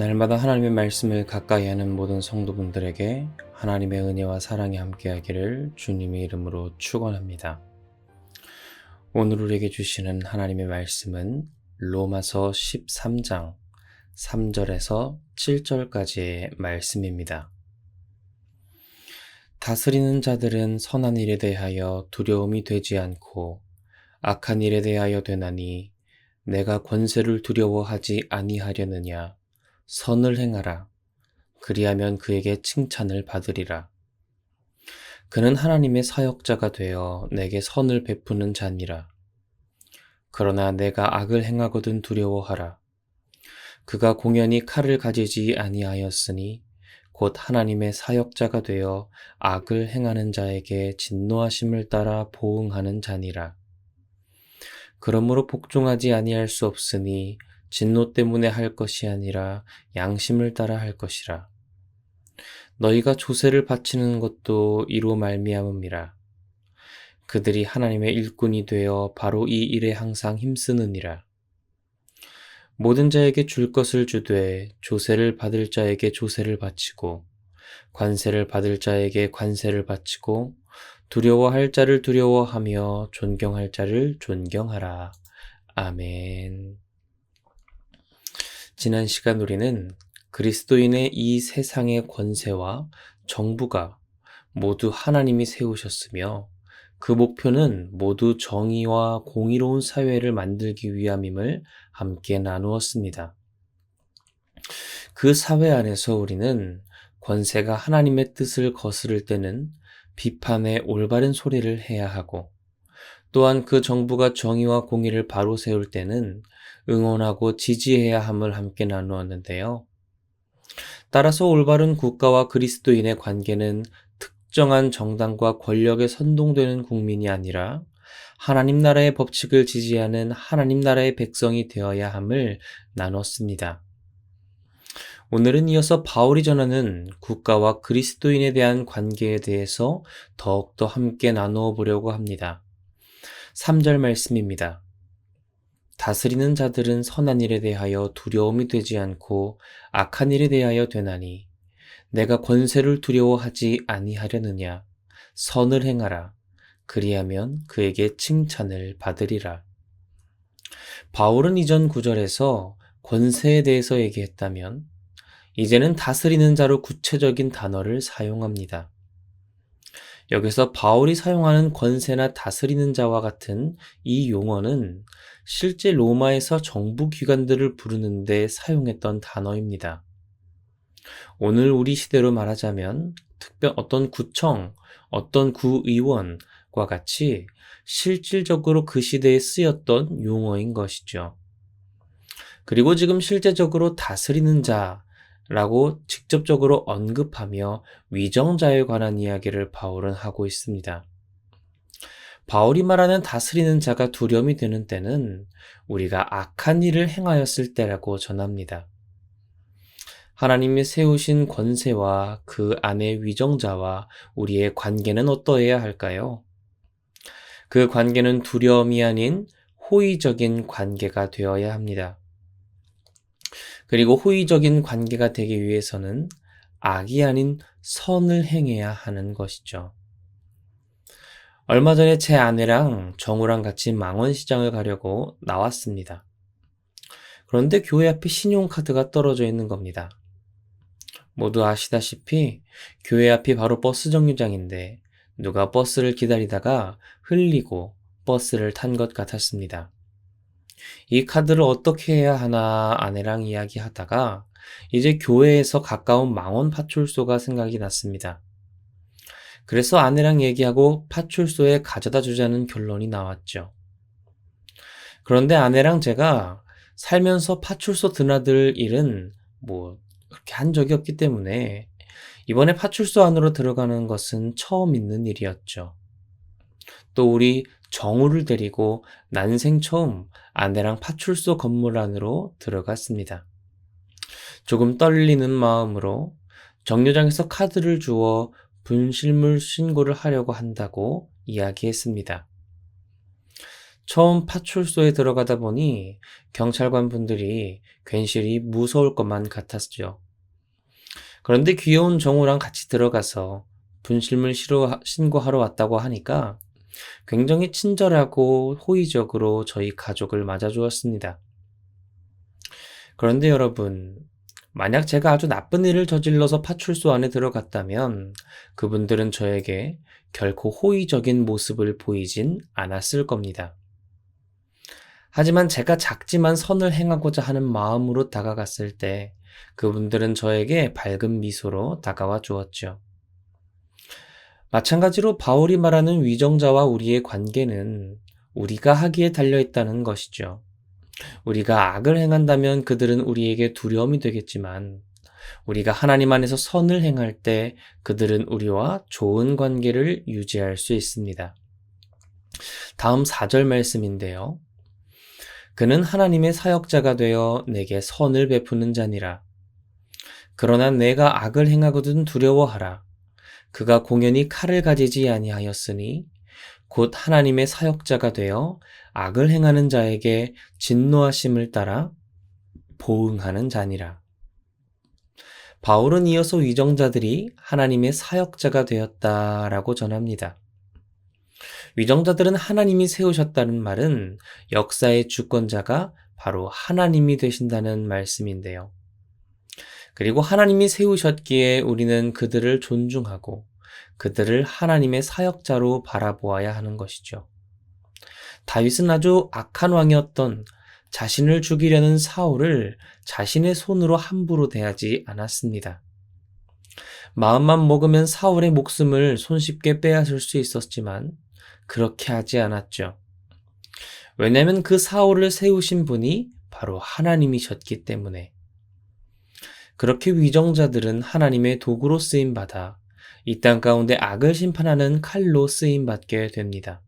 날마다 하나님의 말씀을 가까이 하는 모든 성도분들에게 하나님의 은혜와 사랑이 함께하기를 주님의 이름으로 축원합니다. 오늘 우리에게 주시는 하나님의 말씀은 로마서 13장 3절에서 7절까지의 말씀입니다. 다스리는 자들은 선한 일에 대하여 두려움이 되지 않고 악한 일에 대하여 되나니 내가 권세를 두려워하지 아니하려느냐. 선을 행하라. 그리하면 그에게 칭찬을 받으리라. 그는 하나님의 사역자가 되어 내게 선을 베푸는 자니라. 그러나 내가 악을 행하거든 두려워하라. 그가 공연히 칼을 가지지 아니하였으니 곧 하나님의 사역자가 되어 악을 행하는 자에게 진노하심을 따라 보응하는 자니라. 그러므로 복종하지 아니할 수 없으니 진노 때문에 할 것이 아니라 양심을 따라 할 것이라. 너희가 조세를 바치는 것도 이로 말미암음이라. 그들이 하나님의 일꾼이 되어 바로 이 일에 항상 힘쓰느니라. 모든 자에게 줄 것을 주되 조세를 받을 자에게 조세를 바치고 관세를 받을 자에게 관세를 바치고 두려워할 자를 두려워하며 존경할 자를 존경하라. 아멘. 지난 시간 우리는 그리스도인의 이 세상의 권세와 정부가 모두 하나님이 세우셨으며 그 목표는 모두 정의와 공의로운 사회를 만들기 위함임을 함께 나누었습니다. 그 사회 안에서 우리는 권세가 하나님의 뜻을 거스를 때는 비판의 올바른 소리를 해야 하고 또한 그 정부가 정의와 공의를 바로 세울 때는 응원하고 지지해야 함을 함께 나누었는데요. 따라서 올바른 국가와 그리스도인의 관계는 특정한 정당과 권력에 선동되는 국민이 아니라 하나님 나라의 법칙을 지지하는 하나님 나라의 백성이 되어야 함을 나눴습니다. 오늘은 이어서 바울이 전하는 국가와 그리스도인에 대한 관계에 대해서 더욱더 함께 나누어 보려고 합니다. 3절 말씀입니다. 다스리는 자들은 선한 일에 대하여 두려움이 되지 않고 악한 일에 대하여 되나니 내가 권세를 두려워하지 아니하려느냐. 선을 행하라. 그리하면 그에게 칭찬을 받으리라. 바울은 이전 구절에서 권세에 대해서 얘기했다면 이제는 다스리는 자로 구체적인 단어를 사용합니다. 여기서 바울이 사용하는 권세나 다스리는 자와 같은 이 용어는 실제 로마에서 정부 기관들을 부르는데 사용했던 단어입니다. 오늘 우리 시대로 말하자면 특별 어떤 구청, 어떤 구의원과 같이 실질적으로 그 시대에 쓰였던 용어인 것이죠. 그리고 지금 실제적으로 다스리는 자라고 직접적으로 언급하며 위정자에 관한 이야기를 바울은 하고 있습니다. 바울이 말하는 다스리는 자가 두려움이 되는 때는 우리가 악한 일을 행하였을 때라고 전합니다. 하나님이 세우신 권세와 그 안의 위정자와 우리의 관계는 어떠해야 할까요? 그 관계는 두려움이 아닌 호의적인 관계가 되어야 합니다. 그리고 호의적인 관계가 되기 위해서는 악이 아닌 선을 행해야 하는 것이죠. 얼마 전에 제 아내랑 정우랑 같이 망원시장을 가려고 나왔습니다. 그런데 교회 앞에 신용카드가 떨어져 있는 겁니다. 모두 아시다시피 교회 앞이 바로 버스 정류장인데 누가 버스를 기다리다가 흘리고 버스를 탄 것 같았습니다. 이 카드를 어떻게 해야 하나 아내랑 이야기하다가 이제 교회에서 가까운 망원 파출소가 생각이 났습니다. 그래서 아내랑 얘기하고 파출소에 가져다 주자는 결론이 나왔죠. 그런데 아내랑 제가 살면서 파출소 드나들 일은 그렇게 한 적이 없기 때문에 이번에 파출소 안으로 들어가는 것은 처음 있는 일이었죠. 또 우리 정우를 데리고 난생 처음 아내랑 파출소 건물 안으로 들어갔습니다. 조금 떨리는 마음으로 정류장에서 카드를 주어 분실물 신고를 하려고 한다고 이야기했습니다. 처음 파출소에 들어가다 보니 경찰관 분들이 괜시리 무서울 것만 같았죠. 그런데 귀여운 정우랑 같이 들어가서 분실물 신고하러 왔다고 하니까 굉장히 친절하고 호의적으로 저희 가족을 맞아주었습니다. 그런데 여러분, 만약 제가 아주 나쁜 일을 저질러서 파출소 안에 들어갔다면 그분들은 저에게 결코 호의적인 모습을 보이진 않았을 겁니다. 하지만 제가 작지만 선을 행하고자 하는 마음으로 다가갔을 때 그분들은 저에게 밝은 미소로 다가와 주었죠. 마찬가지로 바울이 말하는 위정자와 우리의 관계는 우리가 하기에 달려있다는 것이죠. 우리가 악을 행한다면 그들은 우리에게 두려움이 되겠지만 우리가 하나님 안에서 선을 행할 때 그들은 우리와 좋은 관계를 유지할 수 있습니다. 다음 4절 말씀인데요. 그는 하나님의 사역자가 되어 내게 선을 베푸는 자니라. 그러나 내가 악을 행하거든 두려워하라. 그가 공연히 칼을 가지지 아니하였으니 곧 하나님의 사역자가 되어 악을 행하는 자에게 진노하심을 따라 보응하는 자니라. 바울은 이어서 위정자들이 하나님의 사역자가 되었다라고 전합니다. 위정자들은 하나님이 세우셨다는 말은 역사의 주권자가 바로 하나님이 되신다는 말씀인데요. 그리고 하나님이 세우셨기에 우리는 그들을 존중하고 그들을 하나님의 사역자로 바라보아야 하는 것이죠. 다윗은 아주 악한 왕이었던 자신을 죽이려는 사울을 자신의 손으로 함부로 대하지 않았습니다. 마음만 먹으면 사울의 목숨을 손쉽게 빼앗을 수 있었지만 그렇게 하지 않았죠. 왜냐하면 그 사울을 세우신 분이 바로 하나님이셨기 때문에. 그렇게 위정자들은 하나님의 도구로 쓰임받아 이 땅 가운데 악을 심판하는 칼로 쓰임받게 됩니다.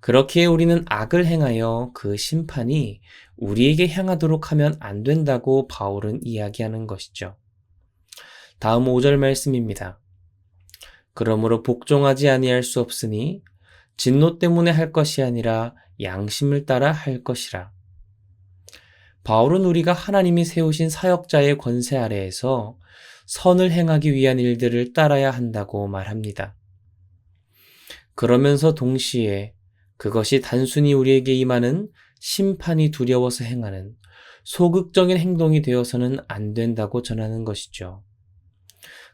그렇기에 우리는 악을 행하여 그 심판이 우리에게 향하도록 하면 안 된다고 바울은 이야기하는 것이죠. 다음 5절 말씀입니다. 그러므로 복종하지 아니할 수 없으니 진노 때문에 할 것이 아니라 양심을 따라 할 것이라. 바울은 우리가 하나님이 세우신 사역자의 권세 아래에서 선을 행하기 위한 일들을 따라야 한다고 말합니다. 그러면서 동시에 그것이 단순히 우리에게 임하는 심판이 두려워서 행하는 소극적인 행동이 되어서는 안 된다고 전하는 것이죠.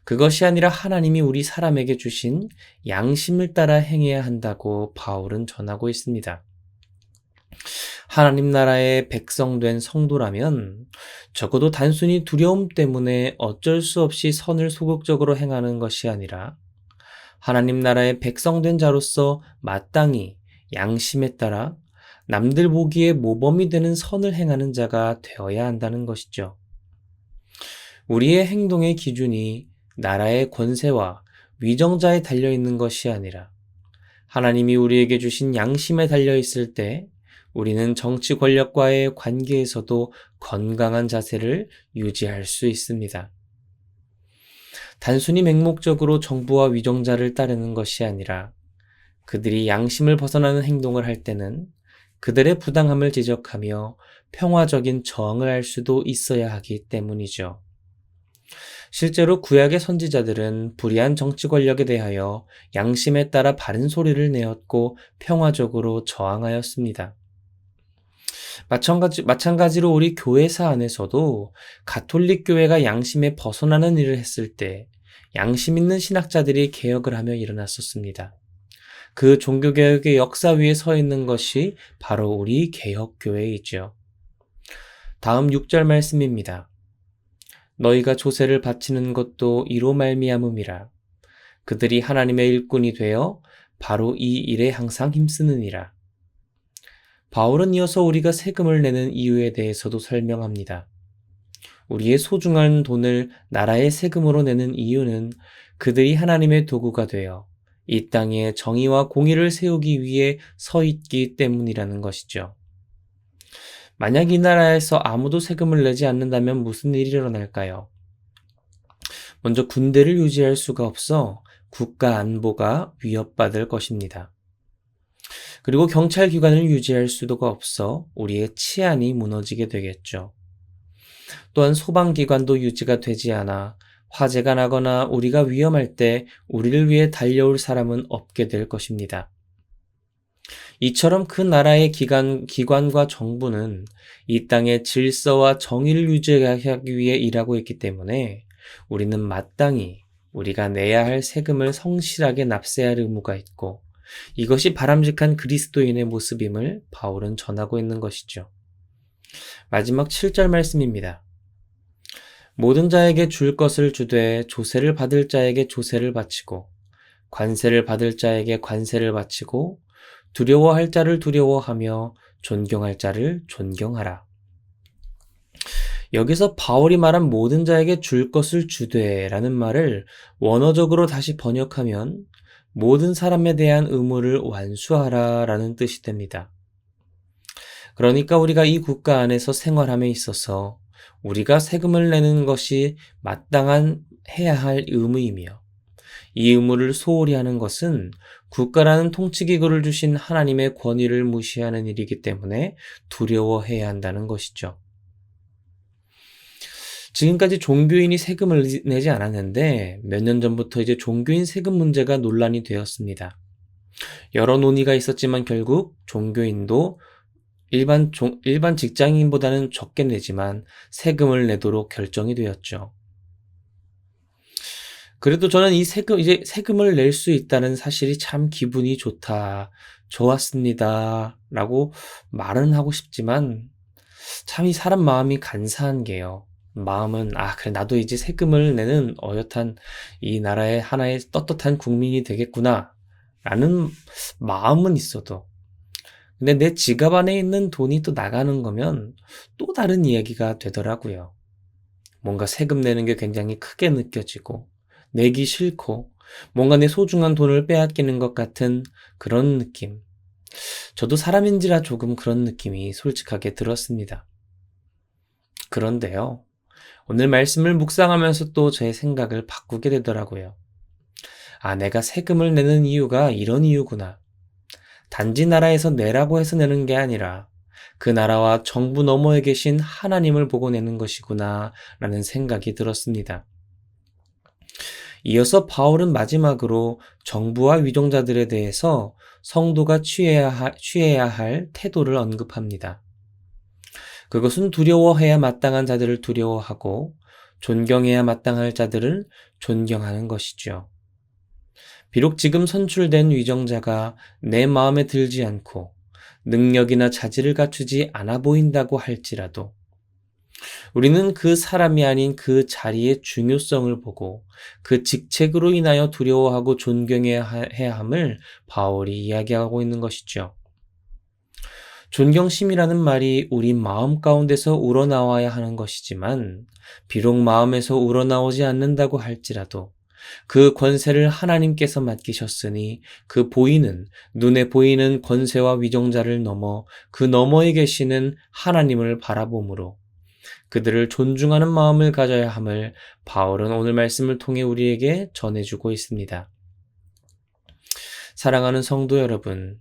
그것이 아니라 하나님이 우리 사람에게 주신 양심을 따라 행해야 한다고 바울은 전하고 있습니다. 하나님 나라의 백성된 성도라면 적어도 단순히 두려움 때문에 어쩔 수 없이 선을 소극적으로 행하는 것이 아니라 하나님 나라의 백성된 자로서 마땅히 양심에 따라 남들 보기에 모범이 되는 선을 행하는 자가 되어야 한다는 것이죠. 우리의 행동의 기준이 나라의 권세와 위정자에 달려있는 것이 아니라 하나님이 우리에게 주신 양심에 달려있을 때 우리는 정치 권력과의 관계에서도 건강한 자세를 유지할 수 있습니다. 단순히 맹목적으로 정부와 위정자를 따르는 것이 아니라 그들이 양심을 벗어나는 행동을 할 때는 그들의 부당함을 지적하며 평화적인 저항을 할 수도 있어야 하기 때문이죠. 실제로 구약의 선지자들은 불의한 정치 권력에 대하여 양심에 따라 바른 소리를 내었고 평화적으로 저항하였습니다. 마찬가지로 우리 교회사 안에서도 가톨릭 교회가 양심에 벗어나는 일을 했을 때 양심 있는 신학자들이 개혁을 하며 일어났었습니다. 그 종교개혁의 역사 위에 서 있는 것이 바로 우리 개혁교회이죠. 다음 6절 말씀입니다. 너희가 조세를 바치는 것도 이로 말미암음이라. 그들이 하나님의 일꾼이 되어 바로 이 일에 항상 힘쓰느니라. 바울은 이어서 우리가 세금을 내는 이유에 대해서도 설명합니다. 우리의 소중한 돈을 나라의 세금으로 내는 이유는 그들이 하나님의 도구가 되어 이 땅에 정의와 공의를 세우기 위해 서 있기 때문이라는 것이죠. 만약 이 나라에서 아무도 세금을 내지 않는다면 무슨 일이 일어날까요? 먼저 군대를 유지할 수가 없어 국가 안보가 위협받을 것입니다. 그리고 경찰기관을 유지할 수도가 없어 우리의 치안이 무너지게 되겠죠. 또한 소방기관도 유지가 되지 않아 화재가 나거나 우리가 위험할 때 우리를 위해 달려올 사람은 없게 될 것입니다. 이처럼 그 나라의 기관과 정부는 이 땅의 질서와 정의를 유지하기 위해 일하고 있기 때문에 우리는 마땅히 우리가 내야 할 세금을 성실하게 납세할 의무가 있고 이것이 바람직한 그리스도인의 모습임을 바울은 전하고 있는 것이죠. 마지막 7절 말씀입니다. 모든 자에게 줄 것을 주되 조세를 받을 자에게 조세를 바치고 관세를 받을 자에게 관세를 바치고 두려워할 자를 두려워하며 존경할 자를 존경하라. 여기서 바울이 말한 모든 자에게 줄 것을 주되라는 말을 원어적으로 다시 번역하면 모든 사람에 대한 의무를 완수하라라는 뜻이 됩니다. 그러니까 우리가 이 국가 안에서 생활함에 있어서 우리가 세금을 내는 것이 마땅한 해야 할 의무이며 이 의무를 소홀히 하는 것은 국가라는 통치기구를 주신 하나님의 권위를 무시하는 일이기 때문에 두려워해야 한다는 것이죠. 지금까지 종교인이 세금을 내지 않았는데 몇 년 전부터 이제 종교인 세금 문제가 논란이 되었습니다. 여러 논의가 있었지만 결국 종교인도 일반 직장인보다는 적게 내지만 세금을 내도록 결정이 되었죠. 그래도 저는 이제 세금을 낼 수 있다는 사실이 참 기분이 좋았습니다. 라고 말은 하고 싶지만 참 이 사람 마음이 간사한 게요. 마음은 그래 나도 이제 세금을 내는 어엿한 이 나라의 하나의 떳떳한 국민이 되겠구나 라는 마음은 있어도 근데 내 지갑 안에 있는 돈이 또 나가는 거면 또 다른 이야기가 되더라고요. 뭔가 세금 내는 게 굉장히 크게 느껴지고 내기 싫고 뭔가 내 소중한 돈을 빼앗기는 것 같은 그런 느낌. 저도 사람인지라 조금 그런 느낌이 솔직하게 들었습니다. 그런데요. 오늘 말씀을 묵상하면서 또 제 생각을 바꾸게 되더라고요. 내가 세금을 내는 이유가 이런 이유구나. 단지 나라에서 내라고 해서 내는 게 아니라 그 나라와 정부 너머에 계신 하나님을 보고 내는 것이구나 라는 생각이 들었습니다. 이어서 바울은 마지막으로 정부와 위정자들에 대해서 성도가 취해야 할 태도를 언급합니다. 그것은 두려워해야 마땅한 자들을 두려워하고 존경해야 마땅할 자들을 존경하는 것이죠. 비록 지금 선출된 위정자가 내 마음에 들지 않고 능력이나 자질을 갖추지 않아 보인다고 할지라도 우리는 그 사람이 아닌 그 자리의 중요성을 보고 그 직책으로 인하여 두려워하고 존경해야 함을 바울이 이야기하고 있는 것이죠. 존경심이라는 말이 우리 마음 가운데서 우러나와야 하는 것이지만 비록 마음에서 우러나오지 않는다고 할지라도 그 권세를 하나님께서 맡기셨으니 그 눈에 보이는 권세와 위정자를 넘어 그 너머에 계시는 하나님을 바라보므로 그들을 존중하는 마음을 가져야 함을 바울은 오늘 말씀을 통해 우리에게 전해주고 있습니다. 사랑하는 성도 여러분,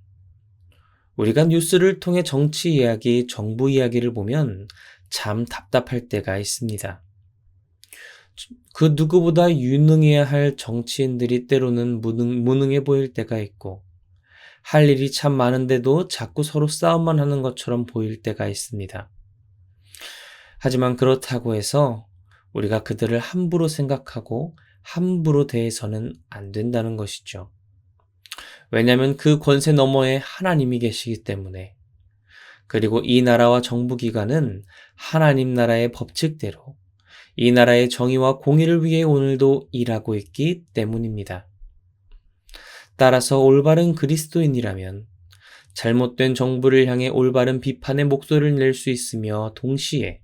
우리가 뉴스를 통해 정치 이야기, 정부 이야기를 보면 참 답답할 때가 있습니다. 그 누구보다 유능해야 할 정치인들이 때로는 무능해 보일 때가 있고 할 일이 참 많은데도 자꾸 서로 싸움만 하는 것처럼 보일 때가 있습니다. 하지만 그렇다고 해서 우리가 그들을 함부로 생각하고 함부로 대해서는 안 된다는 것이죠. 왜냐하면 그 권세 너머에 하나님이 계시기 때문에 그리고 이 나라와 정부기관은 하나님 나라의 법칙대로 이 나라의 정의와 공의를 위해 오늘도 일하고 있기 때문입니다. 따라서 올바른 그리스도인이라면 잘못된 정부를 향해 올바른 비판의 목소리를 낼 수 있으며 동시에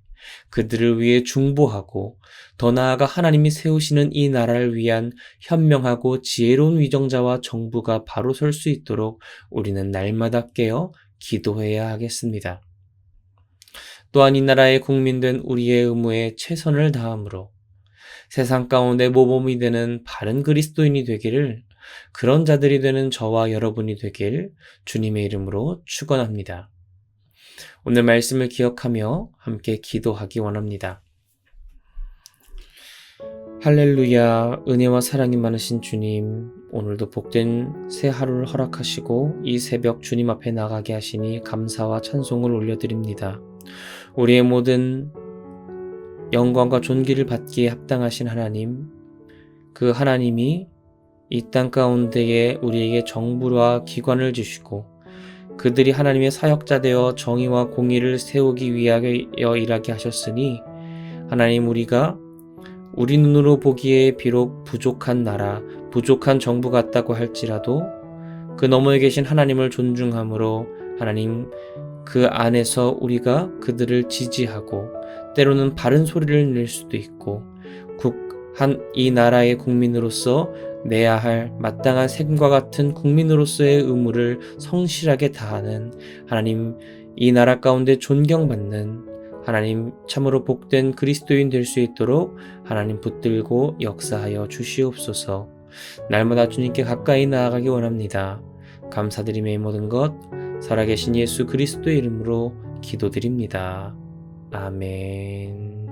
그들을 위해 중보하고 더 나아가 하나님이 세우시는 이 나라를 위한 현명하고 지혜로운 위정자와 정부가 바로 설 수 있도록 우리는 날마다 깨어 기도해야 하겠습니다. 또한 이 나라의 국민된 우리의 의무에 최선을 다함으로 세상 가운데 모범이 되는 바른 그리스도인이 되기를 그런 자들이 되는 저와 여러분이 되길 주님의 이름으로 축원합니다. 오늘 말씀을 기억하며 함께 기도하기 원합니다. 할렐루야, 은혜와 사랑이 많으신 주님, 오늘도 복된 새 하루를 허락하시고 이 새벽 주님 앞에 나가게 하시니 감사와 찬송을 올려드립니다. 우리의 모든 영광과 존귀를 받기에 합당하신 하나님, 그 하나님이 이 땅 가운데에 우리에게 정부와 기관을 주시고 그들이 하나님의 사역자 되어 정의와 공의를 세우기 위하여 일하게 하셨으니 하나님, 우리 눈으로 보기에 비록 부족한 나라, 부족한 정부 같다고 할지라도 그 너머에 계신 하나님을 존중함으로 하나님, 그 안에서 우리가 그들을 지지하고 때로는 바른 소리를 낼 수도 있고 이 나라의 국민으로서 내야 할 마땅한 셈과 같은 국민으로서의 의무를 성실하게 다하는 하나님, 이 나라 가운데 존경받는 하나님, 참으로 복된 그리스도인 될 수 있도록 하나님 붙들고 역사하여 주시옵소서. 날마다 주님께 가까이 나아가기 원합니다. 감사드리며 이 모든 것 살아계신 예수 그리스도의 이름으로 기도드립니다. 아멘.